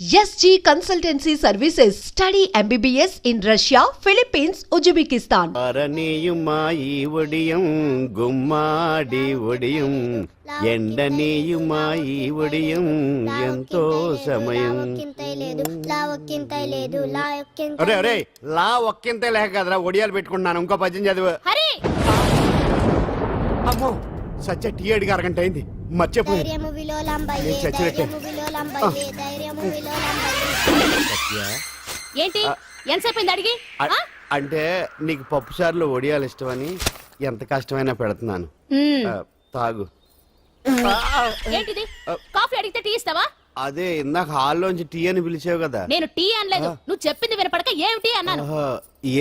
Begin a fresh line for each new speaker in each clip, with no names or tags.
SG Consultancy Services. Study MBBS in Russia, Philippines, Uzbekistan.
అరనీయుమాయి ఒడియం గుమ్మాడి ఒడియం ఎండనీయుమాయి ఒడియం ఎంతో సమయం. అరే అరే లా ఒక్కింతే లేక కదరా ఒడియాలు పెట్టుకుంటున్నాను. ఇంకో పద్యం చదువు. అమ్మో సత్య టీ అడిగి అరగంట అయింది మర్చిపోయింది.
ఏంటి ఎంతసేపు అడిగి
అంటే నీకు పప్పు చారులో ఒడియాలు ఇష్టమని ఎంత కష్టమైనా పెడుతున్నాను. తాగు.
ఏంటిది కాఫీ అడిగితే టీ ఇస్తావా?
అదే ఇందాక హాల్లోంచి టీ అని పిలిచావు కదా.
నేను టీ అనలేదు, నువ్వు చెప్పింది వినపడక ఏమిటి అన్నాను.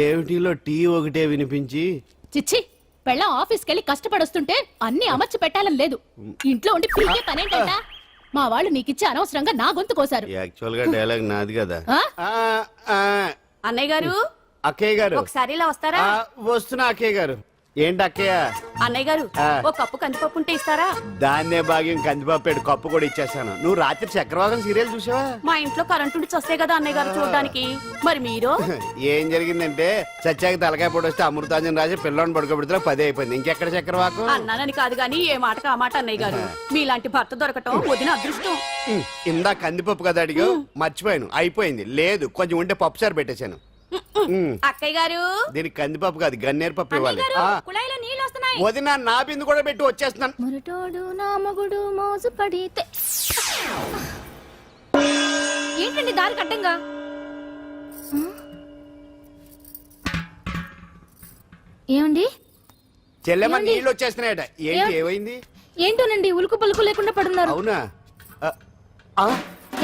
ఏమిటిలో టీ ఒకటే వినిపించి
చిచ్చి పెళ్ళం ఆఫీస్కి వెళ్ళి కష్టపడొస్తుంటే అన్ని అమర్చి పెట్టాలని లేదు. ఇంట్లో ఉండి పీకే పనేంటంట. మా వాళ్ళు నీకిచ్చే అనవసరంగా నా గొంతు కోసారు.
యాక్చువల్ గా డైలాగ్ నాది కదా.
అన్నయ్య గారు,
అక్కయ్య గారు
ఒకసారి ఇలా వస్తారా?
వస్తున్నా అక్కయ్య గారు. ఏంటి అక్కయ్య?
అన్నయ్య గారు ఒక కప్పు కందిపప్పు ఉంటే ఇస్తారా?
దాన్నే భాగ్యం కందిపప్పు కప్పు కూడా ఇచ్చేసాను. నువ్వు రాత్రి చక్రవాకం సీరియల్ చూసావా?
మా ఇంట్లో కరెంటు ఉండి వస్తే కదా అన్నయ్య గారు చూడడానికి. మరి మీరు
ఏం జరిగిందంటే సత్యాకి తలకాయ పొడి వస్తే అమృతాంజన్ రాజు పిల్లని పడుకోబెడితే 10 అయిపోయింది. ఇంకెక్కడ చక్రవాకం?
అన్నానని కాదు గానీ ఏ మాటకు ఆ మాట అన్నయ్య గారు. మీలాంటి భర్త దొరకటం వదిన అదృష్టం.
ఇందా కందిపప్పు కదా అడిగా, మర్చిపోయాను. అయిపోయింది. లేదు కొంచెం ఉంటే పప్పు సార్ పెట్టేశాను.
అక్కయ్య గారు
దీనికి కందిపప్పు కాదు గన్నేరు పప్పు ఇవ్వాలి. వదిన నా బిందు కూడా పెట్టి వచ్చేస్తున్నాను.
మురటోడు నా మగుడు మోసు పడితే ఏంటండి దారి కట్టంగా? ఏమండి
చెల్లెమ్మ నీళ్ళు వచ్చేస్తున్నాయట. ఏంటి ఏమైంది?
ఏంటోనండి ఉలుకు పలుకు లేకుండా పడున్నారు.
అవునా?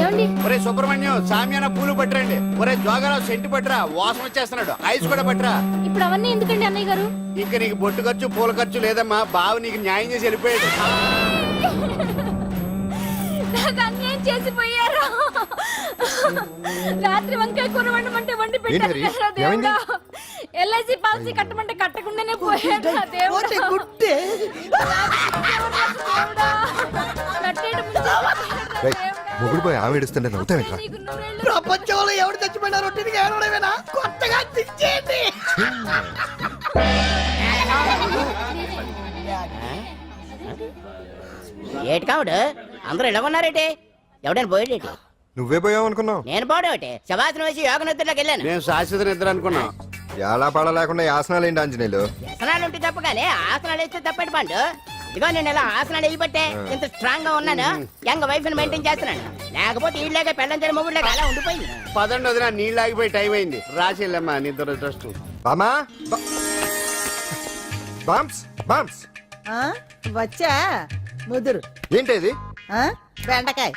ఏమండి?
ఒరే సుబ్రహ్మణ్యం సామ్యాన పూలు పట్టరండి. ఒరే జోగరావు సెంటు పట్టరా, వాసన వచ్చేస్తున్నాడు. ఐస్ కూడా పట్టరా.
ఇప్పుడు అవన్నీ ఎందుకండి అన్నయ్య గారు?
ఇంకా నీకు బొట్టు ఖర్చు పూల ఖర్చు లేదమ్మా. బావ నీకు న్యాయం చేసి వెళ్ళిపోయాడు.
అన్యాయం చేసిపోయారు. రాత్రి వంకాయ కూర వండమంటే వండి పెట్టారు దేవుడా. ఎల్ఐసి పాలసీ కట్టమంటే కట్టకుండానే పోయాడు దేవుడా.
మొగుడు పోయి ఆమె ఏడుస్తుంటే నవ్వుతావేంట్రా?
ప్రపంచంలో ఎవరు చచ్చిపోయినా రొట్టెని ఏడవడమేనా? కొత్తగా తెచ్చేయండి.
ఏటి కావుడు అందరూ ఇలా ఉన్నారేటి? ఎవడైనా పోయేటి?
నువ్వే పోయావు అనుకున్నావు.
నేను పోవడం శవాసనం వేసి యోగ నిద్రలోకి వెళ్ళాను.
నేను శాశ్వత నిద్ర అనుకున్నా.
ఎలా పాడ లేకుండా ఆసనాలు ఏంటి ఆంజనేయులు?
ఆసనాలు ఉంటే తప్ప కానీ ఆసనాలు వేస్తే తప్పటి పండు. ఇదిగో నేను ఇలా ఆసనాలు వేయబట్టే ఇంత స్ట్రాంగ్ గా ఉన్నాను. యంగ్ వైఫ్ ని మెయింటైన్ చేస్తున్నాను. లేకపోతే ఇళ్ళగా పెళ్ళంచని మొగుళ్ళగా అలా ఉండిపోయింది.
పదండి వదిన, నీళ్ళు ఆగిపోయి టైం అయింది. రాసేళ్ళమ్మా నిద్ర ట్రస్ట్.
బామా బామ్స్ బామ్స్
వచ్చా ముదురు.
ఏంటి
బెండకాయ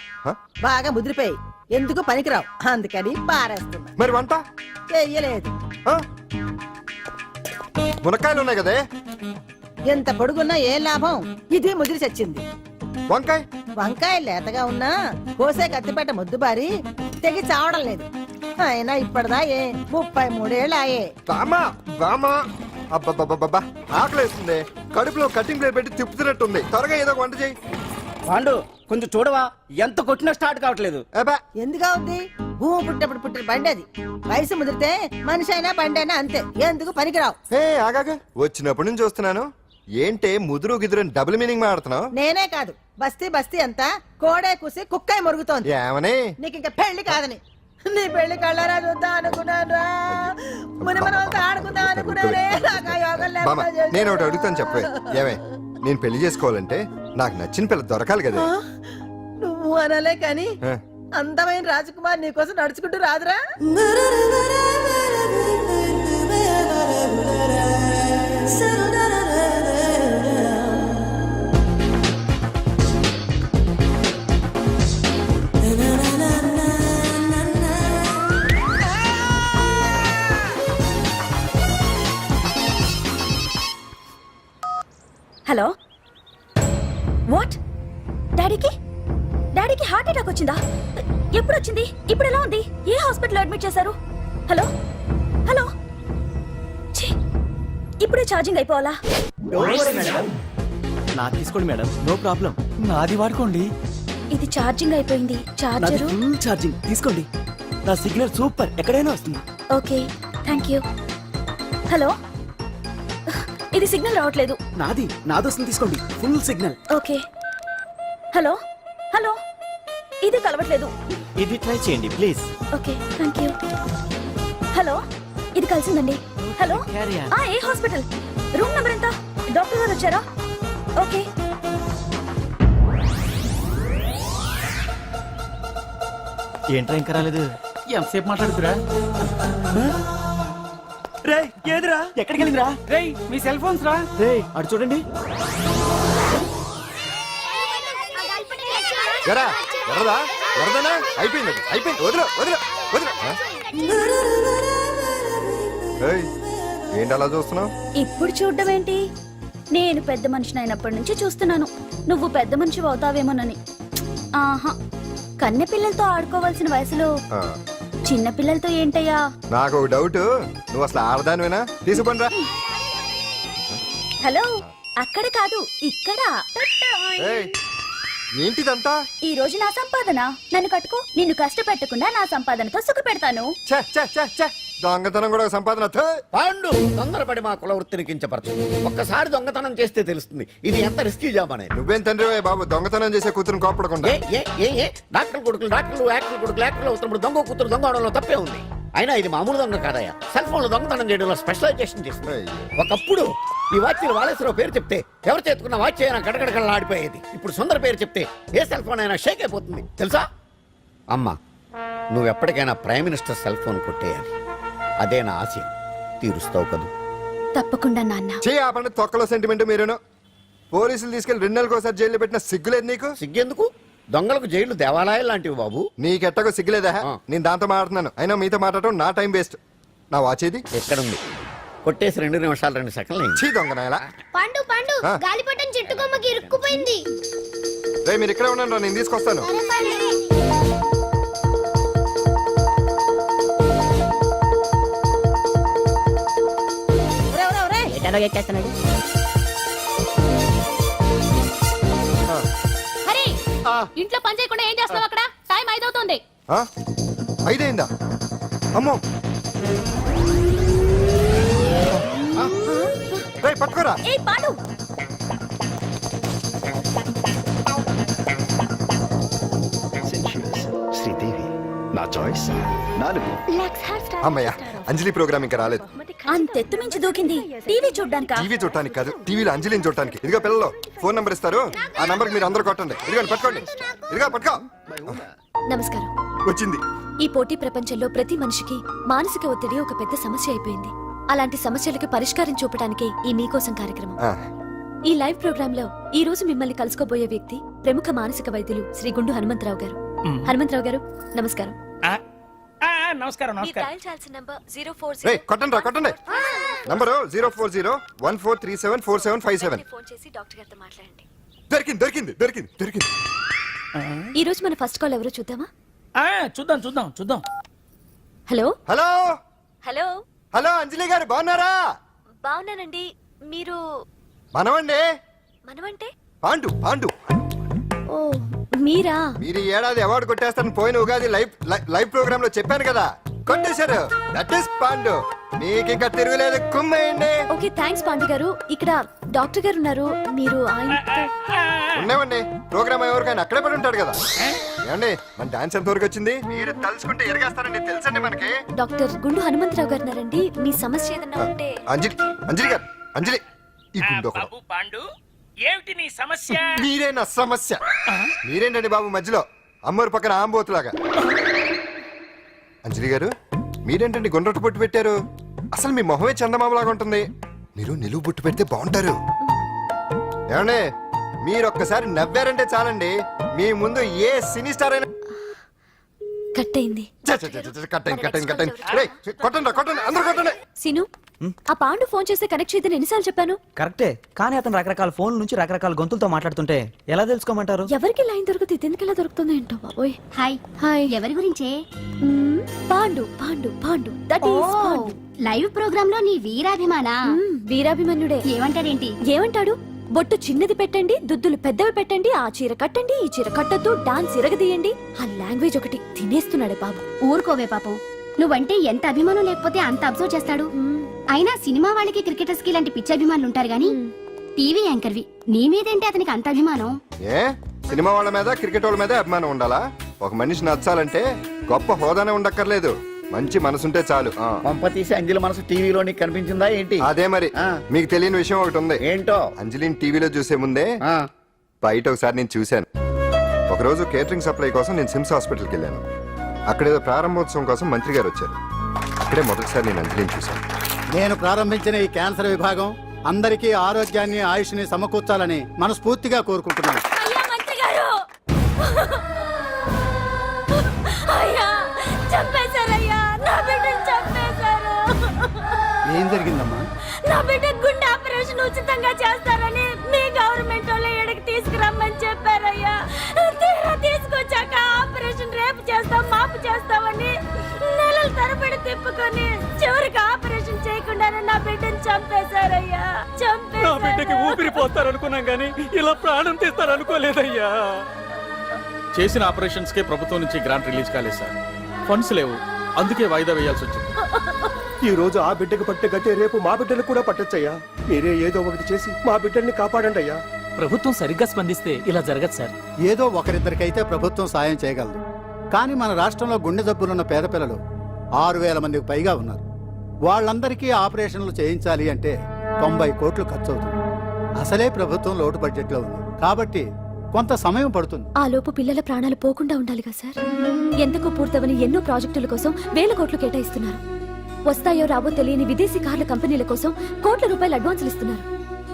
బాగా ముదిరిపోయి ఎందుకు పనికిరావు, అందుకని పారేస్తున్నా.
మరి వంట
చెయ్యలేదు.
మునక్కాయలు ఉన్నాయి కదే.
ఎంత పొడుగున్నా ఏం లాభం, ఇది ముదిరి చచ్చింది.
వంకాయ
వంకాయ లేతగా ఉన్నా కోసే కత్తిపేట ముద్దు బారి తెగి చావడం లేదు. అయినా ఇప్పటిదా 33 ఏళ్ళు ఆయే.
బామా బామా అబ్బబ్బబ్బబ్బా ఆకలేస్తుంది. కడుపులో కటింగ్ ప్లేట్ పెట్టి తిప్పుతున్నట్టుంది. త్వరగా ఏదో వంట చేయి.
పాండు కొంచెం చూడవా, ఎంత కొట్టినా స్టార్ట్ కావట్లేదు.
ఎందుగా ఉంది? భూమి పుట్టినప్పుడు పుట్టిన బండి అది. వయసు ముదిరితే మనిషి అయినా బండి అయినా అంతే, ఎందుకు పనికిరావు.
ఆగాగా వచ్చినప్పటి నుంచి చూస్తున్నాను. ఏంటే ముదురు గిదురు డబుల్ మీనింగ్ మాడుతున్నావు?
నేనే కాదు, బస్తీ బస్తీ అంతా కోడే కూసి కుక్కాయి మొరుగుతోంది.
ఏమని?
నీకు ఇంకా పెళ్లి కాదని. నీ పెళ్లి కళ్ళరా చూద్దాం అనుకున్నాను. ఆడుకుందాం అనుకున్నానే.
నేను ఒకటి అడుగుతాను చెప్పే. ఏమే నేను పెళ్లి చేసుకోవాలంటే నాకు నచ్చిన పిల్ల దొరకాలి కదా.
నువ్వు అనలే కాని అందమైన రాజకుమార్ నీకోసం నడుచుకుంటూ రాదురా.
Hello, what? డాడీకి హార్ట్ అటాక్ వచ్చిందా? ఎప్పుడు వచ్చింది? ఇప్పుడు ఎలా ఉంది? ఏ హాస్పిటల్ అడ్మిట్ చేశారు? హలో హలో, ఇప్పుడే ఛార్జింగ్ అయిపోవాలా?
నాకు తీసుకోండి మేడం, నో ప్రాబ్లం. నాది వాడుకోండి.
ఇది ఛార్జింగ్ అయిపోయింది.
నాది
చార్జరు
ఫుల్ ఛార్జింగ్ తీసుకోండి. నా సిగ్నల్ సూపర్, ఎక్కడైనా వస్తుంది.
Okay, thank you. హలో, ఇది సిగ్నల్ రావట్లేదు.
నాది వస్తుంది, తీసుకోండి. Full signal.
Okay. Hello hello, ఇది కలవట్లేదు.
ఇది ట్రై చేయండి please.
Okay, thank you. Hello, ఇది కలిసిందండి. Hello,
Carry on.
ఏ హాస్పిటల్? రూమ్ నెంబర్ ఎంత? డాక్టర్ గారు వచ్చారా? ఓకే.
ఏంట్రా ఇంకా రాలేదు?
ఎంతసేపు మాట్లాడుతురా?
రే ఏదిరా, ఎక్కడికి వెళ్ళిందిరా?
రేయ్ మీ సెల్ ఫోన్స్ రా.
రే అటు చూడండి.
ఎరా ఎర్రదా ఎర్రదనా అయిపోయింది వదిలే వదిలే వదిలే ఏయ్, ఏంటి అలా చూస్తున్నావు?
ఇప్పుడు చూడ్డం ఏంటి? నేను పెద్ద మనిషిని అయినప్పటి నుంచి చూస్తున్నాను, నువ్వు పెద్ద మనిషి అవుతావేమోనని. ఆహా, కన్నె పిల్లలతో ఆడుకోవాల్సిన వయసులో చిన్న పిల్లలతో ఏంటయ్యా?
నాకు ఒక డౌట్, నువ్వు అసలు ఆడదానివేనా? తీసుకుంటా.
హలో, అక్కడ కాదు ఇక్కడ.
ఏయ్, ఏంటిదంతా?
ఈ రోజు నా సంపాదన, నన్ను కట్టుకో. నిన్ను కష్టపెట్టకుండా నా సంపాదనతో సుఖ పెడతాను.
ఛే, ఛే, ఛే, ఛే. దొంగతనం కూడా ఒక సంపాదన. థూ.
పాండు తొందరపడి మా కుల వృత్తిని కించపరచు. ఒక్కసారి దొంగతనం చేస్తే తెలుస్తుంది ఇది ఎంత రిస్కీ జాబ్ అనేది.
నువ్వేం తండ్రి బాబు, దొంగతనం చేసే కూతురుని కోపడకుండా.
డాక్టర్ కొడుకులు డాక్టర్లు, యాక్టర్ కొడుకులు యాక్టర్లు అవుతున్నప్పుడు దొంగ కూతురు దొంగ అవడంలో తప్పే ఉంది. అయినా ఇది మామూలు దొంగ కాదయ్యా, సెల్ ఫోన్ లో దొంగతనం చేయడంలో స్పెషలైజేషన్ చేస్తుంది. ఒకప్పుడు ఈ వాచ్లు వాలేశ్వరరావు పేరు చెప్తే ఎవరు చేతుకున్న వాచ్ అయినా గడగడగడలా ఆడిపోయేది. ఇప్పుడు సుందర పేరు చెప్తే ఏ సెల్ ఫోన్ అయినా షేక్ అయిపోతుంది తెలుసా? అమ్మా, నువ్వు ఎప్పటికైనా ప్రైమ్ మినిస్టర్ సెల్ ఫోన్ కొట్టేయాలి, అదే నా ఆశయం. తీరుస్తావు కదూ?
తప్పకుండా నాన్న.
ఆపండి తొక్కలో సెంటిమెంట్ మీరేను. పోలీసులు తీసుకెళ్లి 2 నెలలకు ఒకసారి జైల్లో పెట్టిన సిగ్గులేదు నీకు?
సిగ్గెందుకు? దొంగలకు జైలు దేవాలయాలు లాంటివి బాబు.
నీకెట్టకు సిగ్గులేదా? నేను దాంతో మాట్లాడుతున్నాను, అయినా మీతో మాట్లాడటం నా టైం వేస్ట్. నా వాచేది
ఎక్కడుంది? కొట్టేసి 2 నిమిషాలు 2 సెకండ్లు అయింది.
చీ దొంగనాయలా.
పండు పండు, గాలిపటం చెట్టు కొమ్మకి ఇరుక్కుపోయింది.
రే మీరు ఇక్కడే ఉన్నాను, నేను తీసుకొస్తాను.
ఎటలో ఎక్కేస్తున్నాడు.
హరి, ఇంట్లో పని చేయకుండా ఏం చేస్తున్నావు అక్కడ? టైం 5 అవుతుంది.
5 అయిందా? అమ్మో, రే పట్టుకోరా.
ఏ పాండు,
శ్రీదేవి నా చాయిస్ 4.
అమ్మయ్య, అంజలి ప్రోగ్రామ్ ఇంకా రాలేదు.
అంతెత్తు మించి దూకింది. టీవీ చూడ్డానికా?
టీవీ చూడటానికి కాదు, టీవీలో అంజలిని చూడటానికి. ఇదిగో పిల్లలు, ఫోన్ నంబర్ ఇస్తారు, ఆ నంబర్ మీరు అందరూ కొట్టండి. ఇదిగోండి పట్టుకోండి. ఇదిగో పట్టుకో.
నమస్కారం.
వచ్చింది.
ఈ పోటీ ప్రపంచంలో ప్రతి మనిషికి మానసిక ఒత్తిడి ఒక పెద్ద సమస్య అయిపోయింది. అలాంటి సమస్యలకు పరిష్కారం చూపడానికే ఈ మీకోసం కార్యక్రమం.
ఆ,
ఈ లైవ్ ప్రోగ్రామ్ లో ఈ రోజు మిమ్మల్ని కలుసుకోబోయే వ్యక్తి ప్రముఖ మానసిక వైద్యులు శ్రీ గుండు హనుమంతరావు గారు. హనుమంతరావు గారు, నమస్కారం.
నమస్కారం
మీరు డయల్ చేయాల్సిన నంబర్ 040.
రేయ్ కొట్టండి రా, కొట్టండి. నంబరు 04014374757.
ఫోన్ చేసి డాక్టర్ గారితో మాట్లాడండి.
దొరికింది దొరికింది దొరికింది దొరికింది.
ఈ రోజు మన ఫస్ట్ కాల్ ఎవరో చూద్దామా?
చూద్దాం చూద్దాం చూద్దాం.
హలో
హలో
హలో
హలో, అంజలి గారు బాగున్నారా?
బాగున్నానండి. మీరు
మనమండి,
మనమంటే?
పాండు పాండు.
ఓ మీరా?
మీరు ఈ ఏడాది అవార్డు కొట్టేస్తారని పోయిన ఉగాది లైవ్ ప్రోగ్రామ్ లో చెప్పాను కదా, కొట్టేశారు. That is Pandu. మీకు ఇంకా తిరుగులేదు, కుమ్మేయండి.
ఓకే, థ్యాంక్స్ పాండు గారు. ఇక్కడ డాక్టర్ గారు ఉన్నారు, మీరు ఆయనతో.
ఉన్నామండి, ప్రోగ్రామ్ ఎవరికైనా అక్కడే పడి ఉంటాడు కదా. ఏమండి, మన డాన్స్ ఎంత వరకు వచ్చింది? మీరు తలుచుకుంటే ఎరగేస్తారండి, తెలుసండి మనకి.
డాక్టర్ గుండు హనుమంతరావు గారు ఉన్నారండి. మీ సమస్య ఏదన్నా ఉంటే.
అంజలి అంజలి గారు, అంజలి ఈ గుండు ఒకడు.
బాబు పాండు, ఏమిటి నీ సమస్య?
మీరే నా సమస్య. మీరేంటండి బాబు మధ్యలో అమ్మోరు పక్కన ఆంబోతులాగా? అంజలి గారు, మీరేంటండి గుండ్రటి బొట్టు పెట్టారు? అసలు మీ మొహమే చందమామలాగా ఉంటుంది. మీరు నిలువు బొట్టు పెడితే బాగుంటారు. ఏమండి, మీరు ఒక్కసారి నవ్వారంటే చాలండి, మీ ముందు ఏ సినీ స్టార్ అయినా
కట్ అయింది.
కొట్టండి అందరూ కొట్టండి.
సీను, ఆ పాండు ఫోన్ చేస్తే కనెక్ట్ చేయదని ఎన్నిసార్లు చెప్పాను?
కరెక్టే, కానీ అతను రకరకాల ఫోన్ నుంచి రకరకాల గొంతులతో మాట్లాడుతుంటే ఎలా తెలుసుకోమంటారు?
ఎవరికి లైన్ దొరుకుతుంది, ఇది ఎందుకు ఎలా దొరుకుతుందో ఏంటో బాబోయ్. Hi hi. ఎవరి గురించే? Pandu Pandu Pandu, that is Pandu. Live programme లో నీ వీరాభిమాన? వీరాభిమన్యుడే. ఏమంటాడేంటి? ఏమంటాడు? బొట్టు చిన్నది పెట్టండి, దుద్దులు పెద్దవి పెట్టండి, ఆ చీర కట్టండి, ఈ చీర కట్టద్దు, డాన్స్ ఇరగదీయండి. ఆ లాంగ్వేజ్ ఒకటి తినేస్తున్నాడే బాబు.
ఊరుకోవే పాపం, నువ్వంటే ఎంత అభిమానం లేకపోతే అంత అబ్జర్వ్ చేస్తాడు. అయినా సినిమా వాళ్ళకి క్రికెటర్స్ కి ఇలాంటి పిచ్చి అభిమానులు ఉంటారు గానీ టీవీ యాంకర్వి నీ మీదేంటి అతనికి అంత అభిమానం?
ఏ సినిమా వాళ్ళ మీద క్రికెట్ వాళ్ళ మీద అభిమానం ఉండాలా? ఒక మనిషి నచ్చాలంటే గొప్ప హోదానే ఉండక్కర్లేదు, మంచి మనసుంటే చాలు.
పంప తీసి అంజలి మనసు టీవీలో నీకు కనిపించిందా ఏంటి?
అదే మరి. మీకు తెలియని విషయం ఒకటి ఉంది.
ఏంటో?
అంజలిని టీవీలో చూసే ముందే బయట ఒకసారి నేను చూశాను. ఒకరోజు కేటరింగ్ సప్లై కోసం నేను సిమ్స్ హాస్పిటల్కి వెళ్ళాను. అక్కడేదో ప్రారంభోత్సవం కోసం మంత్రి గారు వచ్చారు. అక్కడే మొదటిసారి నేను అంజలిని చూశాను.
నేను ప్రారంభించిన ఈ క్యాన్సర్ విభాగం అందరికీ ఆరోగ్యాన్ని ఆయుష్ని సమకూర్చాలని మనస్ఫూర్తిగా కోరుకుంటున్నాను.
అయ్యా మంత్రి గారు, అయ్యా చంపేశారయ్యా, నా బిడ్డను చంపేశారు.
ఏం జరిగిందమ్మా?
నా బిడ్డ గుండె ఆపరేషన్ ఉచితంగా చేస్తారని మీ గవర్నమెంట్ వాళ్ళు ఇక్కడికి తీసుకురమ్మని చెప్పారయ్యా. తీరా తీసుకొచ్చాక ఆపరేషన్ రేపు చేస్తాం మాపు చేస్తామని నెలల తరబడి తిప్పుకొని చివరికి ఆపరేషన్ చేయకుండానే నా బిడ్డను చంపేశారయ్యా.
నా బిడ్డకి ఊపిరి పోస్తారనుకున్నాం గానీ ఇలా ప్రాణం తీస్తారనుకోలేదయ్యా. చేసిన ఆపరేషన్స్ కే ప్రభుత్వం నుంచి గ్రాంట్ రిలీజ్ కాలేదు సార్. ఫండ్స్ లేవు, అందుకే వాయిదా వేయాల్సి వచ్చింది.
ఈ రోజు ఆ బిడ్డకు పట్టే గట్టే రేపు మా బిడ్డలు కూడా పట్టొచ్చయ్యా. మీరే ఏదో ఒకటి చేసి మా బిడ్డల్ని కాపాడండి అయ్యా.
ప్రభుత్వం సరిగ్గా స్పందిస్తే ఇలా జరగదు సార్.
ఏదో ఒకరిద్దరికైతే ప్రభుత్వం సాయం చేయగలదు, కానీ మన రాష్ట్రంలో గుండె జబ్బులున్న పేద పిల్లలు 6,000 మందికి పైగా ఉన్నారు. వాళ్ళందరికీ ఆపరేషన్లు చేయించాలి అంటే 90 కోట్లు ఖర్చు అవుతుంది. అసలే ప్రభుత్వం లోటు బడ్జెట్లో ఉంది కాబట్టి కొంత సమయం పడుతుంది.
ఆ లోపు పిల్లల ప్రాణాలు పోకుండా ఉండాలిగా సార్. ఎంతకు పూర్తవని ఎన్నో ప్రాజెక్టుల కోసం వేల కోట్లు కేటాయిస్తున్నారు. వస్తాయో రావో తెలియని విదేశీ కార్ల కంపెనీల కోసం కోట్ల రూపాయలు అడ్వాన్సులు ఇస్తున్నారు.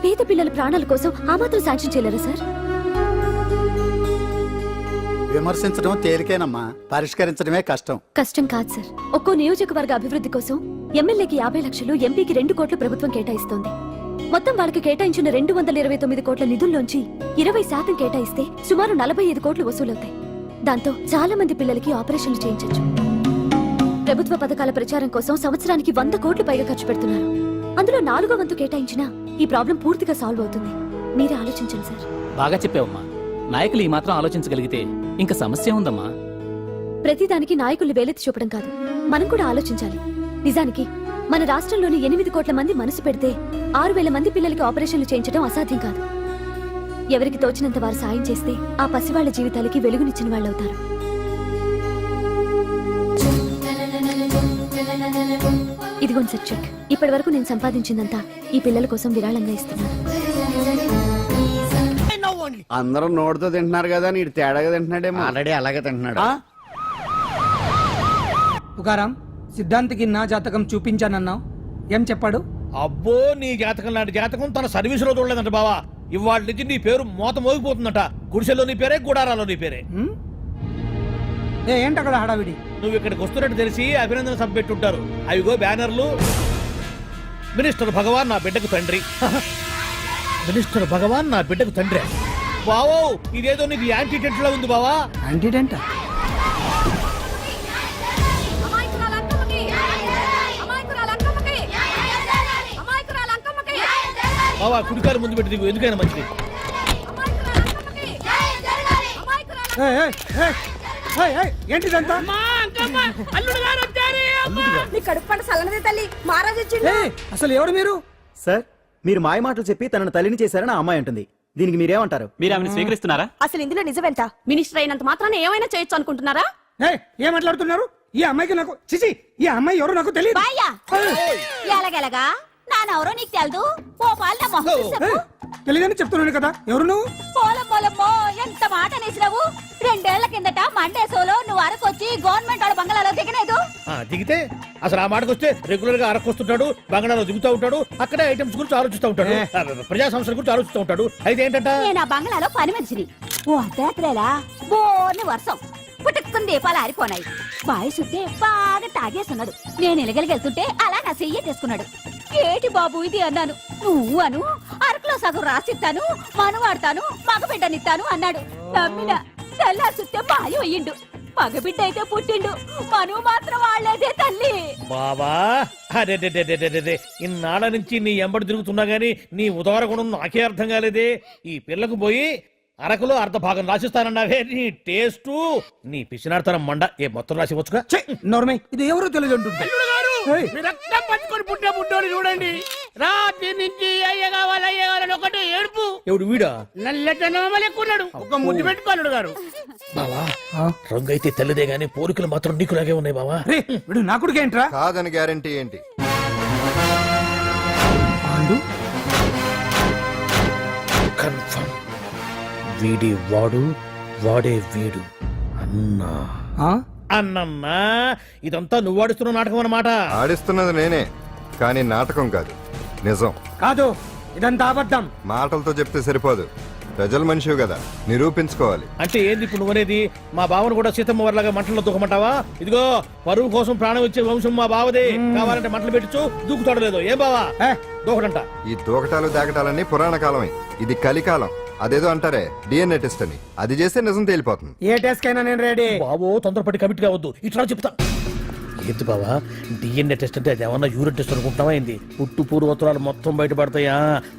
పేద పిల్లల ప్రాణాల కోసం ఆ మాత్రం శాంక్షన్ చేయలేరా సార్?
విమర్శించడం తేలికేనమ్మా, పరిష్కరించడమే కష్టం.
కష్టం కాదు సార్. ఒక్కో నియోజకవర్గ అభివృద్ధి కోసం ఎమ్మెల్యేకి 50 లక్షలు, ఎంపీకి 2 కోట్లు ప్రభుత్వం కేటాయిస్తోంది. మొత్తం వాళ్ళకి కేటాయించిన 229 కోట్ల నిధుల్లోంచి 20% కేటాయిస్తే సుమారు 45 కోట్లు వసూలవుతాయి. దాంతో చాలా మంది పిల్లలకి ఆపరేషన్లు చేయించొచ్చు. ప్రభుత్వ పథకాల ప్రచారం కోసం సంవత్సరానికి 100 కోట్లు పైగా ఖర్చు పెడుతున్నారు. అందులో 4వ వంతు కేటాయించినా ఈ ప్రాబ్లం పూర్తిగా సాల్వ్ అవుతుంది. మీరే ఆలోచించండి సార్.
బాగా చెప్పావమ్మా. నాయకులు ఈ మాత్రం ఆలోచించగలిగితే ఇంకా సమస్య ఉందమ్మా.
ప్రతిదానికి నాయకుల్ని వేలెత్తి చూపడం కాదు, మనం కూడా ఆలోచించాలి. నిజానికి మన రాష్ట్రంలోని 8 కోట్ల మంది మనసు పెడితే 6,000 మంది పిల్లలకి ఆపరేషన్లు చేయించడం అసాధ్యం కాదు. ఎవరికి తోచినంత వారు సాయం చేస్తే ఆ పసివాళ్ల జీవితాలకి వెలుగునిచ్చిన వాళ్ళవుతారు. ఇదిగోండి సార్ చెక్. ఇప్పటి వరకు నేను సంపాదించిందంతా ఈ పిల్లల కోసం విరాళంగా ఇస్తున్నాను.
అందరూ నోటితో తింటున్నారు కదా, నీడు తేడాగా తింటున్నాడేమో.
ఆల్రెడీ అలాగే తింటున్నాడు.
పుకారం, సిద్ధాంతికి నా జాతకం చూపించానన్నావు, ఏం చెప్పాడు?
అబ్బో, నీ జాతకం లాంటి జాతకం తన సర్వీస్ లో చూడలేదంట బావా. ఇవాళ నుంచి నీ పేరు మోత మోగిపోతుందట. గుడిసెలో నీ పేరే, గుడారాలో నీ పేరే.
ఏంటి అక్కడ హడావిడి?
నువ్వు ఇక్కడికి వస్తున్నట్టు తెలిసి అభినందన సభ పెట్టుంటారు. అవిగో బ్యానర్లు. మినిస్టర్ భగవాన్ నా బిడ్డకు తండ్రి. మినిస్టర్ భగవాన్ నా బిడ్డకు తండ్రి. బావో, ఇదేదో నీకు యాంటీటెంట్ లా ఉంది బావా.
యాంటీటెంట్?
బావా, కుడికారు ముందు పెట్టి దిగు, ఎందుకైనా మంచిది.
ఏంటిదంతా? అసలు ఎవరు మీరు?
సార్, మీరు మాయ మాటలు చెప్పి తనను తల్లిని చేశారని ఆ అమ్మాయి అంటుంది. దీనికి మీరేమంటారు? మీరు ఆమెను స్వీకరిస్తున్నారా?
అసలు ఇందులో నిజమేంట? మినిస్టర్ అయినంత మాత్రాన్ని ఏమైనా చేయొచ్చు అనుకుంటున్నారా?
ఏం మాట్లాడుతున్నారు? ఈ అమ్మాయికి నాకు చిచి, ఈ అమ్మాయి ఎవరు నాకు తెలియదు.
ఎలాగెలగా నానెవరో నీకు తెలదు. ఓ పాల
తెలియదని చెప్తున్నాను కదా, ఎవరు నువ్వు?
పోలమ్మో, ఎంత మాట నేసినావు. 2 ఏళ్ల కిందట మండే సోలో నువ్వు అరకొచ్చి గవర్నమెంట్ వాళ్ళ బంగ్లాలో దిగలేదు.
దిగితే అసలు ఆ మాటకు వస్తే రెగ్యులర్ గా అరకొస్తుంటాడు, బంగాళాలో దిగుతూ ఉంటాడు, అక్కడే ఐటమ్స్ గురించి ఆలోచిస్తూ ఉంటాడు, ప్రజా సంస్థల గురించి ఆలోచిస్తూ ఉంటాడు. అయితే ఏంటంట,
నేను ఆ బంగ్లాలో పని మనిషిని. ఓ అర్ధరాత్రేలా బోర్ని వర్షం పుట్టుకుని దీపాలు ఆరిపోనాయి. బాయ్ సుట్టే బాగా తాగేస్తున్నాడు. నేను ఎలగలిగెళ్తుంటే అలా నా చెయ్యేసుకున్నాడు. ఏటి బాబు ఇది అన్నాను. నువ్వు అను, అరకులో సగం రాసిస్తాను, మనువాడతాను, మగబిడ్డనిస్తాను అన్నాడు. నమ్మిన తెల్లారి సుట్టే బాయ్ అయ్యిండు. మగబిడ్డ అయితే పుట్టిండు, మనువు మాత్రం వాళ్ళేదే తల్లి.
బాబా అరే ఇన్నాళ్ళ నుంచి నీ ఎంబడి తిరుగుతున్నా గానీ నీ ఉదార గుణం నాకే అర్థం కాలేదే. ఈ పిల్లకు పోయి అరకులో అర్ధ భాగం రాసిస్తానన్నావే, నీ టేస్టు నీ పిచ్చినాడతనం మండ. ఏ మొత్తం రాసివచ్చుగా.
నోర్మై ఇది ఎవరో తెలియదు అంటుంటే
మీరు రక్తం పంచుకొని పుట్టే పుట్టోడు చూడండి. రాత్రి నుంచి అయ్య కావాలని ఒకటే ఏడుపు.
ఎవడు వీడా?
నల్లెట్టనోమ లెక్కున్నాడు. ఒక ముద్దు పెట్టుకోలేడు గారు.
బావా రంగు అయితే తెల్లదే గానీ పోలికలు మాత్రం నీకులాగే ఉన్నాయి బావా.
వీడు నా కొడుకు ఏంట్రా?
కాదని గ్యారంటీ ఏంటి?
కన్ఫర్మ్ వీడి వాడు, వాడే వీడు. అన్నా అన్నమ్మా, ఇదంతా నువ్వు ఆడిస్తున్న నాటకం అన్నమాట.
ఆడిస్తున్నది నేనే, కానీ నాటకం కాదు, నిజం.
కాదు, ఇదంతా అబద్ధం.
మాటలతో చెప్తే సరిపోదు, ప్రజల మనిషివి కదా, నిరూపించుకోవాలి.
అంటే ఏంది ఇప్పుడు నువ్వనేది? మా బావను కూడా సీతమ్మ వారిలాగా మంటల్లో దూకమంటావా? ఇదిగో పరువు కోసం ప్రాణం ఇచ్చే వంశం మా బావదే. కావాలంటే మంటలు పెట్టచ్చు, దూకుతాడు లేదు. ఏం బావా దూకడంట?
ఈ దూకటాలు దాకటాలన్నీ పురాణ కాలమే, ఇది కలికాలం. అదేదో అంటారే డిఎన్ఏ టెస్ట్ అని, అది చేస్తే నిజం తేలిపోతుంది.
ఏ టెస్ట్ కైనా నేను రెడీ.
బావో తొందరపడి కమిట్ కావద్దు, ఇట్లా చెప్తా. ఏంటి బావా డిఎన్ఏ టెస్ట్ అంటే అది ఏమన్నా యూరిన్ టెస్ట్ అనుకుంటావా ఏంది? పుట్టు పూర్వోత్తరాలు మొత్తం బయటపడతాయా?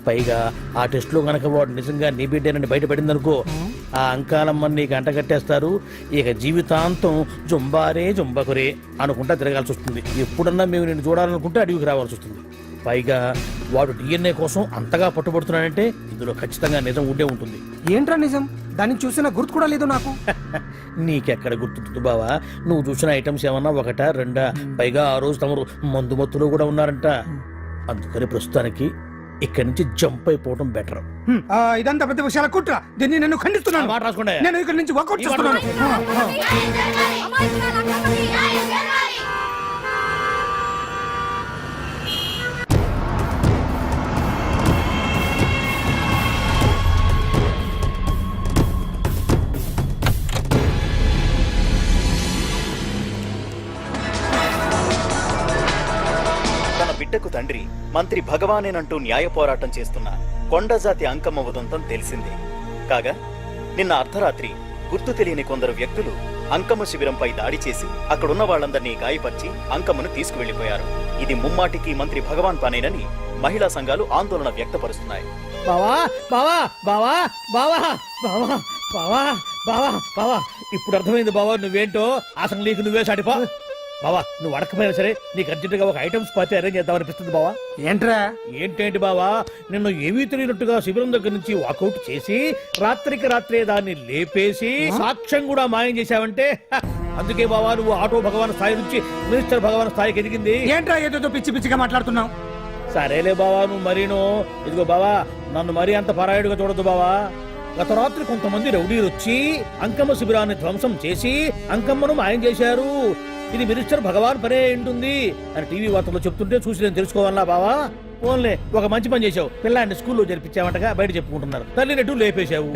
పైగా ఆ టెస్ట్ లో గనక వాడు నిజంగా నీ బిడ్డేనని బయటపడింది అనుకో, ఆ అంకాలమ్మని నీకు అంట కట్టేస్తారు. ఇక జీవితాంతం జుంబారే జుంబకురే అనుకుంటా తిరగాల్సి వస్తుంది. ఎప్పుడన్నా మేము నిన్ను చూడాలనుకుంటే అడవికి రావాల్సి వస్తుంది. పైగా వాడు డిఎన్ఏ కోసం అంతగా పట్టుబడుతున్నాడంటే ఇందులో ఖచ్చితంగా నిజం ఉండే ఉంటుంది.
ఏంట్రా నిజం? దాన్ని చూసిన గుర్తు కూడా లేదు నాకు.
నీకెక్కడ గుర్తుంటుంది బావా? నువ్వు చూసిన ఐటమ్స్ ఏమన్నా ఒకటా రెండా? పైగా ఆ రోజు తమరు మందు మత్తులో కూడా ఉన్నారంట. అందుకని ప్రస్తుతానికి ఇక్కడి నుంచి జంప్ అయిపోవడం బెటర్.
ఇదంతా పెద్ద విషయాల కుట్ర. దీన్ని నేను ఖండిస్తున్నాను.
మాట రాసుకోండి.
నేను ఇక్కడి నుంచి వాకౌట్ చేస్తున్నాను.
బిడ్డకు తండ్రి మంత్రి భగవానేనంటూ న్యాయ పోరాటం చేస్తున్న కొండజాతి అంకమ్మ ఉదంతం తెలిసిందే. కాగా నిన్న అర్ధరాత్రి గుర్తు తెలియని కొందరు వ్యక్తులు అంకమ్మ శిబిరంపై దాడి చేసి అక్కడున్న వాళ్లందరినీ గాయపరిచి అంకమ్మను తీసుకువెళ్లిపోయారు. ఇది ముమ్మాటికి మంత్రి భగవాన్ పనేనని మహిళా సంఘాలు ఆందోళన వ్యక్తపరుస్తున్నాయి.
బావా బావా బావా బావా బావా బావా బావా బావా ఇప్పుడు అర్థమైంది బావా నువ్వేంటో. అసలు నీకు నువ్వే సాటిపా బావా. నువ్వు అడకపోయినా సరే నీకు అర్జెంటుగా ఒక ఐటమ్స్ పార్టీ అరేంజ్ చేద్దామనిపిస్తుంది బావా.
ఏంట్రా?
ఏంటేంటి బావా, నిన్ను ఏమీ తెలియనట్టుగా శిబిరం దగ్గర నుంచి వాకౌట్ చేసి రాత్రికి రాత్రే దాన్ని లేపేసి సాక్ష్యం కూడా మాయం చేశావంటే అందుకే బావా నువ్వు ఆటో భగవాన్ స్థాయి నుంచి మినిస్టర్ భగవాన్ స్థాయికి ఎదిగింది.
ఏంట్రా ఏదో పిచ్చి పిచ్చిగా మాట్లాడుతున్నావు?
సరేలే బావా నువ్వు మరీను. ఇదిగో బావా నన్ను మరీ అంత పరాయుడుగా చూడద్దు బావా. గత రాత్రి కొంతమంది రౌడీలు వచ్చి అంకమ్మ శిబిరాన్ని ధ్వంసం చేసి అంకమ్మను మాయం చేశారు. ఇది మినిస్టర్ భగవాన్ పనే ఉంటుంది అని టీవీ వార్తల్లో చెప్తుంటే చూసి నేను తెలుసుకోవాలా బావా. ఓన్లే ఒక మంచి పని చేశావు, పిల్లాన్ని స్కూల్లో జరిపించావంటగా బయట చెప్పుకుంటున్నారు. తల్లినట్టు లేపేశావు.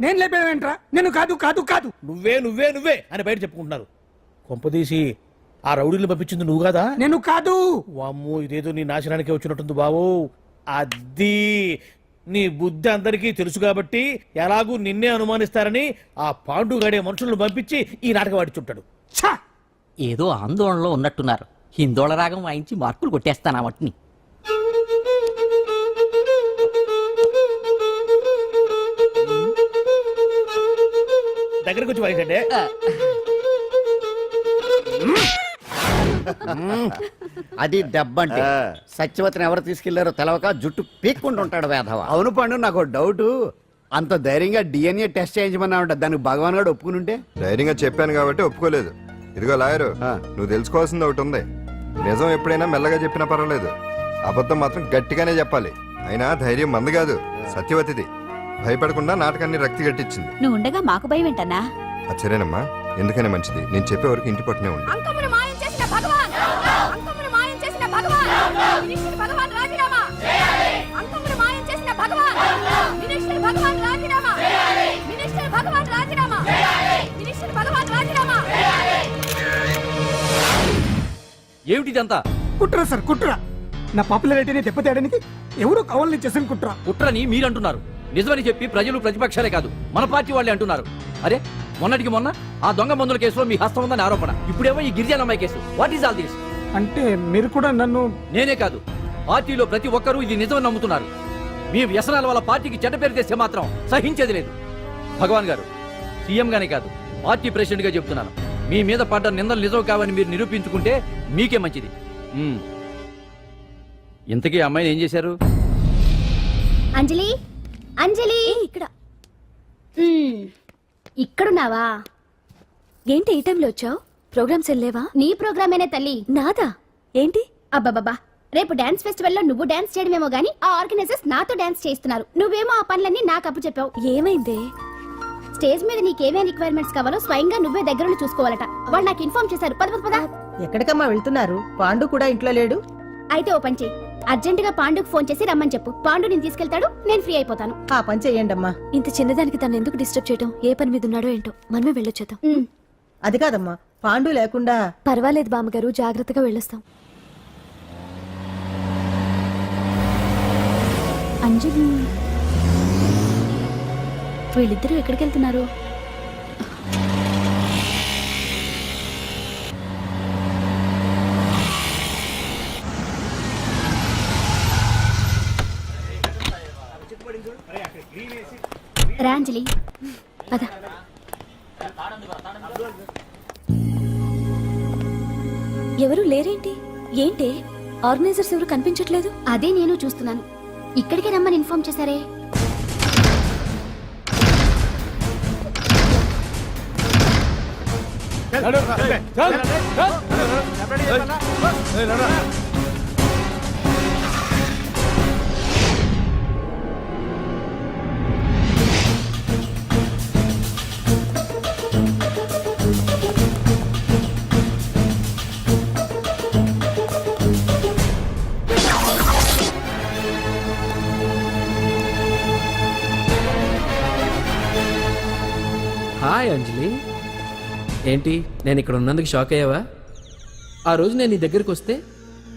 నేను లేపేవేంట్రా? నేను కాదు కాదు కాదు
నువ్వే నువ్వే నువ్వే అని బయట చెప్పుకుంటున్నారు. కొంపదీసి ఆ రౌడీలు పంపించింది నువ్వు కాదా?
నేను కాదు.
వామ్మో ఇదేదో నీ నాశనానికి వచ్చినట్టుంది బావు. అది నీ బుద్ధి అందరికీ తెలుసు కాబట్టి ఎలాగూ నిన్నే అనుమానిస్తారని ఆ పాండుగాడే మనుషులను పంపించి ఈ నాటకం ఆడిచుంటాడు.
ఏదో ఆందోళనలో ఉన్నట్టున్నారు. హిందోళ రాగం వాయించి మార్కులు కొట్టేస్తాను వాటిని.
దగ్గరకు వచ్చి వాయించండి.
అది దెబ్బంటే సత్యవతిని ఎవరు తీసుకెళ్లారో తెలవక జుట్టు పీక్కుంటుంటాడు వేధవ.
అవును పండు, నాకు డౌట్. అంత ధైర్యంగా డిఎన్ఏ టెస్ట్ చేయించమన్నా ఉంటా, దానికి భగవాన్ గారు ఒప్పుకుని ఉంటే?
ధైర్యంగా చెప్పాను కాబట్టి ఒప్పుకోలేదు. ఇదిగో లాయరు, నువ్వు తెలుసుకోవాల్సింది ఒకటి ఉంది. నిజం ఎప్పుడైనా మెల్లగా చెప్పినా పర్వాలేదు, అబద్ధం మాత్రం గట్టిగానే చెప్పాలి. అయినా ధైర్యం మంది కాదు, సత్యవతిది. భయపడకుండా నాటకాన్ని రక్తి గట్టించింది.
నువ్వు ఉండగా మాకు భయం ఏంటన్నా?
సరేనమ్మా, ఎందుకనే మంచిది. నేను చెప్పే వరకు ఇంటి పట్టునే ఉంది.
అంకమ్మను మాయం చేసిన భగవాన్! అంకమ్మను మాయం చేసిన భగవాన్! మినిస్టర్ భగవాన్ రాజీనామా! అంకమ్మను మాయం చేసిన భగవాన్! మినిస్టర్ భగవాన్ రాజీనామా! మినిస్టర్ భగవాన్ రాజీనామా! మినిస్టర్ భగవాన్ రాజీనామా!
ఏమిటిదంతా?
కుట్ర సార్, కుట్ర. నా పాపులారిటీని దెబ్బతేయడానికి ఎవరో కావాలని చేసిన కుట్ర.
కుట్రని మీరంటున్నారు. నిజమని చెప్పి ప్రజలు ప్రతిపక్షాలే కాదు మన పార్టీ వాళ్ళే అంటున్నారు. అరే మొన్నటికి మొన్న ఆ దొంగ మందుల కేసులో మీ హస్తం ఉందని ఆరోపణ. ఇప్పుడేమో ఈ గిరిజన అమ్మాయి case. What is all this?
అంటే మీరు కూడా నన్ను
నేనే కాదు, పార్టీలో ప్రతి ఒక్కరూ ఇది నిజం నమ్ముతున్నారు. మీ వ్యసనాల వల్ల పార్టీకి చెడ్డ పేరు తెస్తే మాత్రం సహించేది లేదు. భగవాన్ గారు, సీఎం గానే కాదు, పార్టీ ప్రెసిడెంట్ గా చెప్తున్నాను, మీ మీద పడ్డ నిందలు నిజం కావని మీరు నిరూపించుకుంటే మీకే మంచిది. ఇంతకీ అమ్మాయిని ఏం చేశారు?
అంజలి, అంజలి, ఇక్కడ ఇక్కడున్నావా? ఏంటి ఈ టైంలో వచ్చావు? ప్రోగ్రామ్స్ వెళ్ళేవా? నీ ప్రోగ్రామేనే తల్లి. నాదా? ఏంటి? అబ్బాబాబా, రేపు డాన్స్ ఫెస్టివల్ లో నువ్వు డాన్స్ చేయడమేమో గానీ ఆ ఆర్గనైజర్స్ నాతో డాన్స్ చేస్తున్నారు. నువ్వేమో ఆ పనులన్నీ నాకు అప్పు చెప్పావు. ఏమైంది? స్టేజ్ మీద నీకేమేం రిక్వైర్మెంట్స్ కావాలో స్వయంగా నువ్వే దగ్గరుండి చూసుకోవాలట. వాళ్ళు నాకు ఇన్ఫార్మ్ చేశారు. పద పద.
ఎక్కడికమ్మా వెళ్తున్నారు? పాండు కూడా ఇంట్లో లేడు.
అయితే ఓ పని చెయ్యి, అర్జెంట్ గా పాండుకు ఫోన్ చేసి రమ్మని చెప్పు. పాండు నేను తీసుకెళ్తాడు, నేను ఫ్రీ అయిపోతాను.
ఆ పని చెయ్యండమ్మా.
ఇంత చిన్నదానికి తను ఎందుకు డిస్టర్బ్ చేయడం? ఏ పని మీద ఉన్నాడో ఏంటో, మనమే వెళ్ళొచ్చేద్దాం.
అది కాదమ్మా, పాండు లేకుండా.
పర్వాలేదు బామ్మగారు, జాగ్రత్తగా వెళ్ళొస్తాం. అంజలి, వీళ్ళిద్దరూ ఎక్కడికి వెళ్తున్నారు? రా అంజలి, పద. ఎవరు లేరేంటి? ఏంటి ఆర్గనైజర్స్ ఎవరు కనిపించట్లేదు? అదే నేను చూస్తున్నాను. ఇక్కడికే రమ్మని ఇన్ఫార్మ్ చేశారే.
హాయ్ అంజలి, ఏంటి నేను ఇక్కడ ఉన్నందుకు షాక్ అయ్యావా? ఆ రోజు నేను నీ దగ్గరికి వస్తే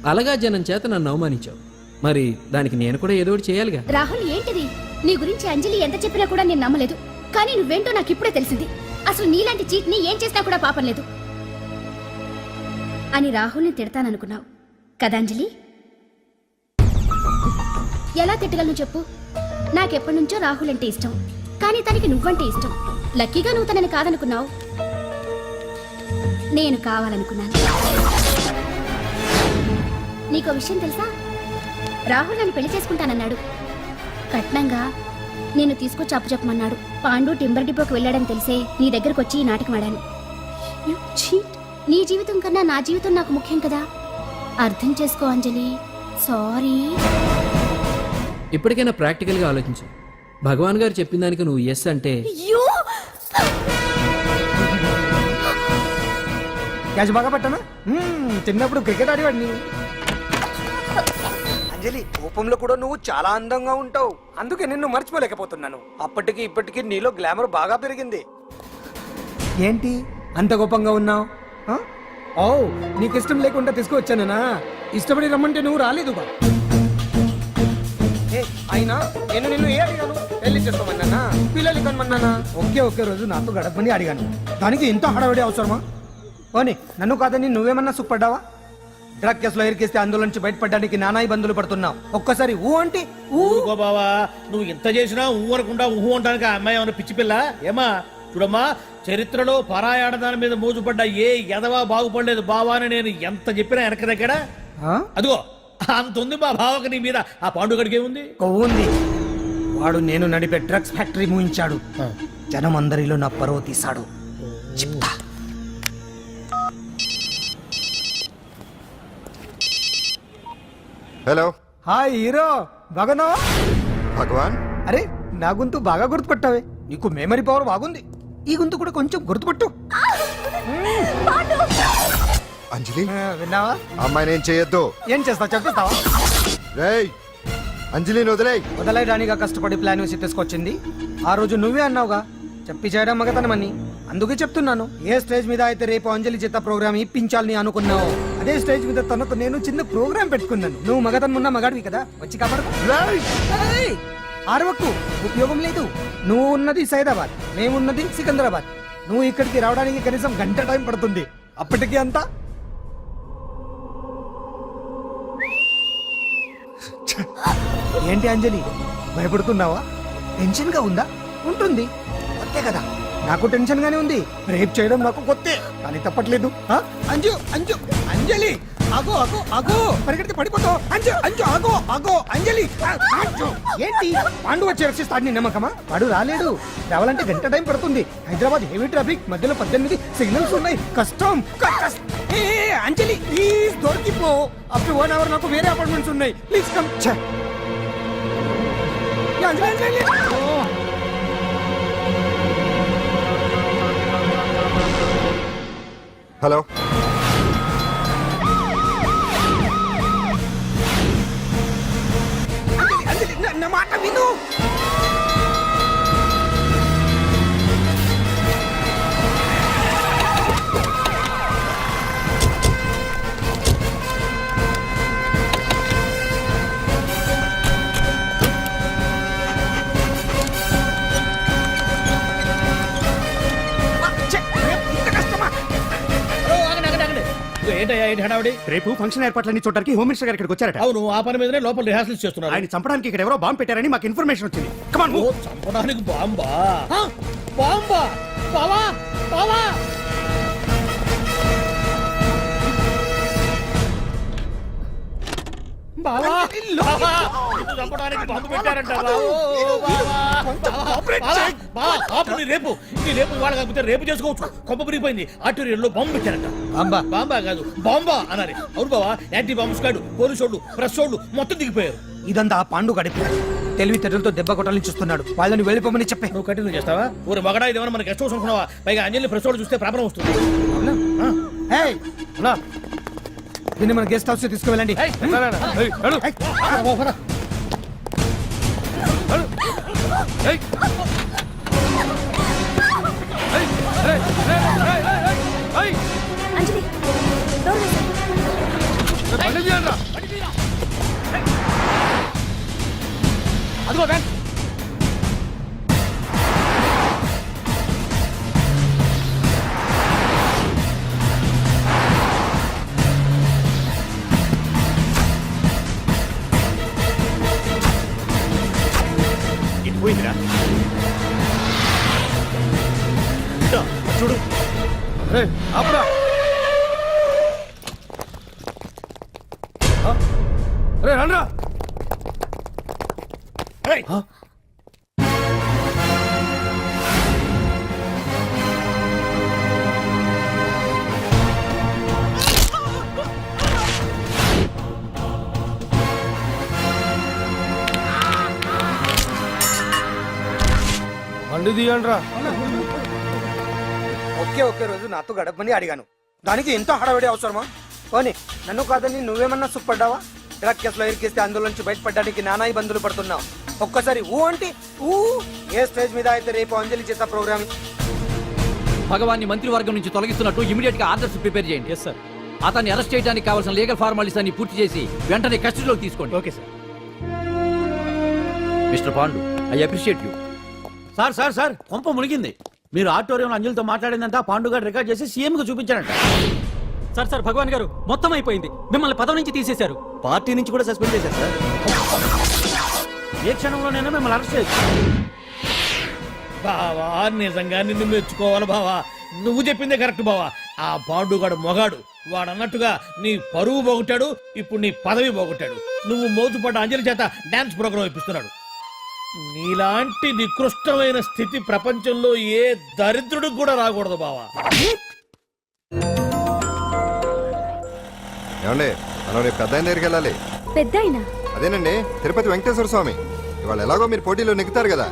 అలగా జనం చేత నన్ను అవమానించావు. మరి దానికి నేను కూడా ఏదో ఒకటి చేయాలిగా.
రాహుల్, ఏంటిది? నీ గురించి అంజలి ఎంత చెప్పినా కూడా నేను నమ్మలేదు. కానీ నువ్వేంటో నాకు ఇప్పుడే తెలిసింది. అసలు నీలాంటి చీట్ ని ఏం చేసినా కూడా పాపం లేదు అని రాహుల్ని తిడతాననుకున్నావు కదా అంజలి? ఎలా తిట్టగలను చెప్పు? నాకెప్పటి నుంచో రాహుల్ అంటే ఇష్టం, కానీ తనకి నువ్వంటే ఇష్టం. లక్కీగా నువ్వు తనని కాదనుకున్నావు, నేను కావాలనుకున్నాను. నీకో విషయం తెలుసా? రాహుల్ నన్ను పెళ్లి చేసుకుంటానన్నాడు. కట్నంగా నేను తీసుకొచ్చి అప్పు చెప్పమన్నాడు. పాండు టింబర్ డిపోకి వెళ్ళాడని తెలిసే నీ దగ్గరకు వచ్చి ఈ నాటకం ఆడాను. నీ జీవితం కన్నా నా జీవితం నాకు ముఖ్యం కదా, అర్థం చేసుకో అంజలి. సారీ.
ఇప్పటికైనా ప్రాక్టికల్ గా ఆలోచించు. భగవాన్ గారు చెప్పిన దానికి నువ్వు ఎస్ అంటే
క్యాచ్ బాగా పట్టానా? చిన్నప్పుడు క్రికెట్ ఆడేవాడిని. అంజలి, కోపంలో కూడా నువ్వు చాలా అందంగా ఉంటావు, అందుకే నిన్ను మర్చిపోలేకపోతున్నాను. అప్పటికి ఇప్పటికి నీలో గ్లామర్ బాగా పెరిగింది. ఏంటి అంత కోపంగా ఉన్నావు? ఓ, నీకు ఇష్టం లేకుండా తీసుకువచ్చానా? ఇష్టపడి రమ్మంటే నువ్వు రాలేదుగా. అయినా నేను నిన్ను ఏ అడిగాను? పెళ్లి చేసుకోమన్నానా, పిల్లలు కనమన్నానా? ఒకే రోజు నాతో గడపని అడిగాను, దానికి ఇంత హడావిడి అవసరమా? ఓని, నన్ను కాదని నువ్వేమన్నా సుఖపడ్డావా? డ్రగ్ కేసులో ఇరికిస్తే అందులో నుంచి బయటపడడానికి నానా ఇబ్బందులు పడుతున్నావు. ఒక్కసారి ఊ అంటే
ఊరుకో బావా, నువ్వు ఎంత చేసినా ఊ అనకుండా ఊహు అంటానికి ఆ అమ్మాయి ఏమైనా పిచ్చి పిల్ల ఏమా? చూడమ్మా, చరిత్రలో పరాయాడదాని మీద మోజుపడ్డ ఏ ఎదవా బాగుపడలేదు బావా అని నేను ఎంత చెప్పినా వెనక దగ్గర. అదిగో అంత ఉంది మా బావకు నీ మీద. ఆ పాండుగడికి ఏముంది?
కొవ్వుంది. వాడు నేను నడిపే డ్రగ్స్ ఫ్యాక్టరీ మూయించాడు. జనం అందరిలో నా పరువు తీశాడు. చెప్తా.
హలో,
హాయ్ హీరో, బాగున్నావా?
భగవాన్.
అరే, నా గొంతు బాగా గుర్తుపట్టావే. నీకు మెమరీ పవర్ బాగుంది. ఈ గొంతు కూడా కొంచెం గుర్తుపట్టు.
అంజలి,
విన్నావా?
అమ్మాయిని ఏం చేయొద్దు.
ఏం చేస్తా చెప్పేస్తావా?
రేయ్, అంజలిని వదిలేయ్.
వదలైడానిగా కష్టపడి ప్లాన్ వేసి తీసుకొచ్చింది. ఆ రోజు నువ్వే అన్నావుగా, చెప్పి చేయడం మగతనమని. అందుకే చెప్తున్నాను. ఏ స్టేజ్ మీద అయితే రేపు అంజలి చేత ప్రోగ్రామ్ ఇప్పించాలని అనుకున్నావు, అదే స్టేజ్ మీద తనకు నేను చిన్న ప్రోగ్రామ్ పెట్టుకున్నాను. నువ్వు మగతనం ఉన్న మగాడివి కదా, వచ్చి కాపాడు. ఆరవకు, ఉపయోగం లేదు. నువ్వు ఉన్నది సైదాబాద్, మేమున్నది సికింద్రాబాద్. నువ్వు ఇక్కడికి రావడానికి కనీసం గంట టైం పడుతుంది. అప్పటికి అంతా ఏంటి అంజలి భయపడుతున్నావా? టెన్షన్ గా ఉందా? ఉంటుంది, అంతే కదా. నాకు టెన్షన్ గానే ఉంది. రేప్ చేయడం నాకు కొత్తే, కానీ తప్పట్లేదు. అంజు అంజు అంజలి ఆగో ఆగో ఆగో, పరిగెడితే పడిపోతావు. అంజు అంజు ఆగో ఆగో అంజలి. అంజు, ఏంటి పాండు వచ్చి రక్షిస్తాడు నీ నమ్మకమా? వాడు రాలేడు. రావాలంటే గంట టైం పడుతుంది. హైదరాబాద్ హెవీ ట్రాఫిక్, మధ్యలో 18 సిగ్నల్స్ ఉన్నాయి. కష్టం. ఏ అంజలి ప్లీజ్ దొరికిపో. అప్పుడు 1 అవర్ నాకు వేరే అపార్ట్మెంట్స్ ఉన్నాయి. Please come. Anjali Anjali
hello,
Anjali నా మాట విను.
ఏంటయ్యా ఏంటి హడావుడి?
రేపు ఫంక్షన్ ఏర్పాట్లన్నీ చూడడానికి హోమ్ మినిస్టర్ గారు ఇక్కడికి వచ్చారట.
అవును, ఆ పని మీదనే లోపల రిహార్సల్స్ చేస్తున్నారు.
ఆయన చంపడానికి ఇక్కడ ఎవరో బాంబు పెట్టారని మాకు ఇన్ఫర్మేషన్ వచ్చింది. కమాన్
ఓ, చంపడానికి బాంబా? బాంబా? బావా బావా బావా బావా, నిన్ను చంపడానికి బాంబు పెట్టారంట. రేపు ఇవాళ కాకపోతే రేపు చేసుకోవచ్చు. కొమ్మ పిరిగిపోయింది. ఆర్టీరియల్లో బాంబు పెట్టారంట. బాంబా? బాంబా కాదు, బాంబా అన్నారు. అవును బావా, యాంటీ బాంబు స్క్వాడ్, పోలీసు వాళ్ళు, ప్రెస్ వాళ్ళు మొత్తం దిగిపోయారు.
ఇదంతా పాండు గడిపి తెలివితేటలతో దెబ్బ కొట్టాలని చూస్తున్నాడు. వాళ్ళని వెళ్ళిపోమని చెప్పే.
నువ్వు కంటిన్యూ చేస్తావా? ఊరు మగడా ఇదేమన్నా మన గెస్ట్ హౌస్ అనుకున్నావా? పైగా అంజలి ప్రెస్ వాళ్ళు చూస్తే ప్రాబ్లం వస్తుంది.
దీన్ని మన గెస్ట్ హౌస్ తీసుకువెళ్ళండి.
అంజలి డోర్ వేసేయ్.
అదిగో వ్యాన్.
పోయిందిరా చూడు.
అప్పుడా రండ్రా. బండి తీయండ్రా. ఒకే రోజు నాతో గడపని అడిగాను, దానికి ఎంతో హడావిడి అవసరమా? పోనీ నన్ను కాదని నువ్వేమన్నా సుఖపడ్డావా? డ్రగ్ కేసులో ఇరికిస్తే అందులోంచి బయటపడడానికి నానా ఇబ్బందులు పడుతున్నావు. ఒక్కసారి ఊ అంటే ఊ. ఏ స్టేజ్ మీద అయితే రేపు అంజలి చేసే ప్రోగ్రామ్.
భగవాన్ని మంత్రివర్గం నుంచి తొలగిస్తున్నట్టు ఇమీడియట్ గా ఆర్డర్స్ ప్రిపేర్ చేయండి. Yes sir. అతన్ని అరెస్ట్ చేయడానికి కావాల్సిన లీగల్ ఫార్మాలిటీస్ అన్ని పూర్తి చేసి వెంటనే కస్టడీలోకి తీసుకోండి.
Okay sir.
Mister Pandu, I appreciate you.
Sir sir sir, కొంప మునిగింది. మీరు ఆడిటోరియంలో అంజలితో మాట్లాడిందంతా పాండు గారు రికార్డ్ చేసి సీఎం కు చూపించారంట.
సార్ భగవాన్ గారు మొత్తం అయిపోయింది. మిమ్మల్ని పదవి నుంచి తీసేశారు.
పార్టీ నుంచి కూడా సస్పెండ్ చేశారు సార్.
ఏ క్షణంలోనైనా మిమ్మల్ని అరెస్ట్ చేయొచ్చు. బావా, నిజంగా నిన్ను మెచ్చుకోవాలి బావా. నువ్వు చెప్పిందే కరెక్ట్ బావా. ఆ పాండుగాడు మొగాడు. వాడు అన్నట్టుగా నీ పరువు పోగొట్టాడు, ఇప్పుడు నీ పదవి పోగొట్టాడు. నువ్వు మోతుపడ్డ అంజలి చేత డాన్స్ ప్రోగ్రాం ఇప్పిస్తున్నాడు. నీలాంటి నికృష్టమైన స్థితి ప్రపంచంలో ఏ దరిద్రుడికి కూడా రాకూడదు బావా.
ఏమండి, మనం రేపు పెద్ద ఆయన దగ్గరికి వెళ్ళాలి.
పెద్దాయనా?
అదేనండి, తిరుపతి వెంకటేశ్వర స్వామి. ఇవాళ ఎలాగో మీరు పోటీలో నెగ్గుతారు కదా,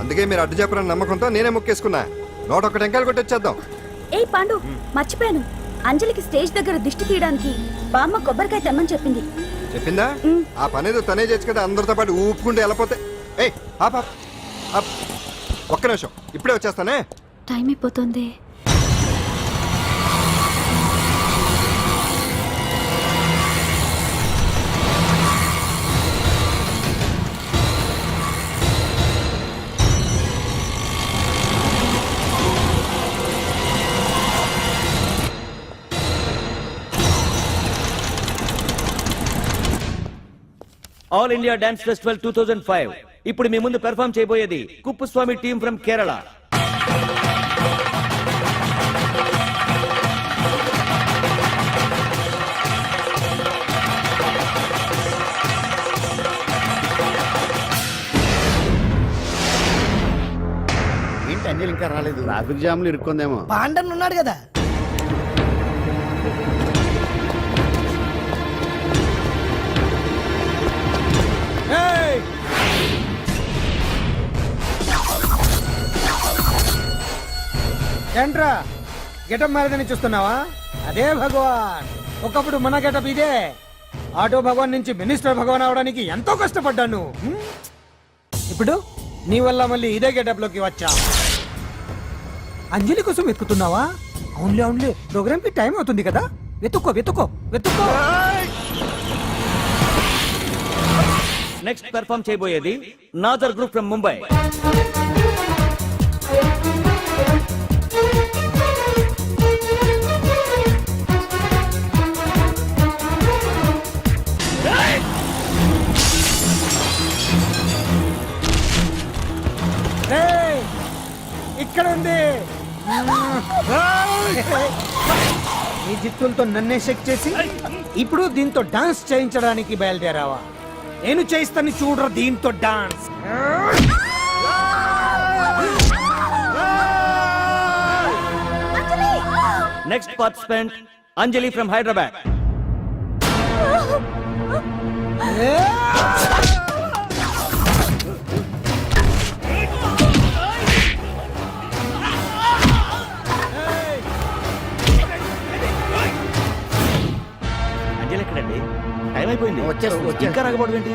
అందుకే మీరు అడ్డు చెప్పరని నమ్మకంతో నేనే మొక్కేసుకున్నా. 101 టెంకాయలు కొట్టొచ్చేద్దాం.
ఏ పాండు, మర్చిపోయాను. అంజలికి స్టేజ్ దగ్గర దిష్టి తీయడానికి బామ్మ కొబ్బరికాయ తెమ్మని చెప్పింది.
చెప్పిందా? ఆ పనేదో తనే చేయొచ్చు కదా, అందరితో పాటు ఊపుకుంటూ వెళ్ళపోతే. ఏయ్ ఒక్క నిమిషం, ఇప్పుడే వచ్చేస్తానే.
టైం అయిపోతుంది.
All India dance festival 2005. ఇప్పుడు మీ ముందు పెర్ఫామ్ చేయబోయేది కుప్పుస్వామి టీమ్ ఫ్రమ్ కేరళ.
ఏంటి అంజలి ఇంకా రాలేదు?
ట్రాఫిక్ జామ్ లో ఇరుక్కుందేమో.
పాండన్ ఉన్నాడు కదా. ఏంట్రా గెటప్ మారదని చూస్తున్నావా? అదే భగవాన్. ఒకప్పుడు మన గెటప్ ఇదే. ఆటో భగవాన్ నుంచి మినిస్టర్ భగవాన్ అవడానికి ఎంతో కష్టపడ్డాను. ఇప్పుడు నీ వల్ల మళ్ళీ ఇదే గెటప్ లోకి వచ్చా. అంజలి కోసం వెతుకుతున్నావా? అవునులే అవునులే, ప్రోగ్రామ్ కి టైం అవుతుంది కదా. వెతుక్కో వెతుక్కో వెతుక్కో.
నెక్స్ట్ పెర్ఫామ్ చేయబోయేది నాజర్ గ్రూప్ ఫ్రమ్ ముంబై.
రేయ్, ఇక్కడ ఉంది. ఈ జిత్తులతో నన్నే చెక్ చేసి ఇప్పుడు దీంతో డాన్స్ చేయించడానికి బయలుదేరావా? నేను చేయిస్తాను చూడరా దీంతో dance.
Next participant Anjali from Hyderabad. Anjali ఎక్కడండి? టైం అయిపోయింది.
వచ్చేస్తుంది,
ఇంకా రాకపోవడం ఏంటి?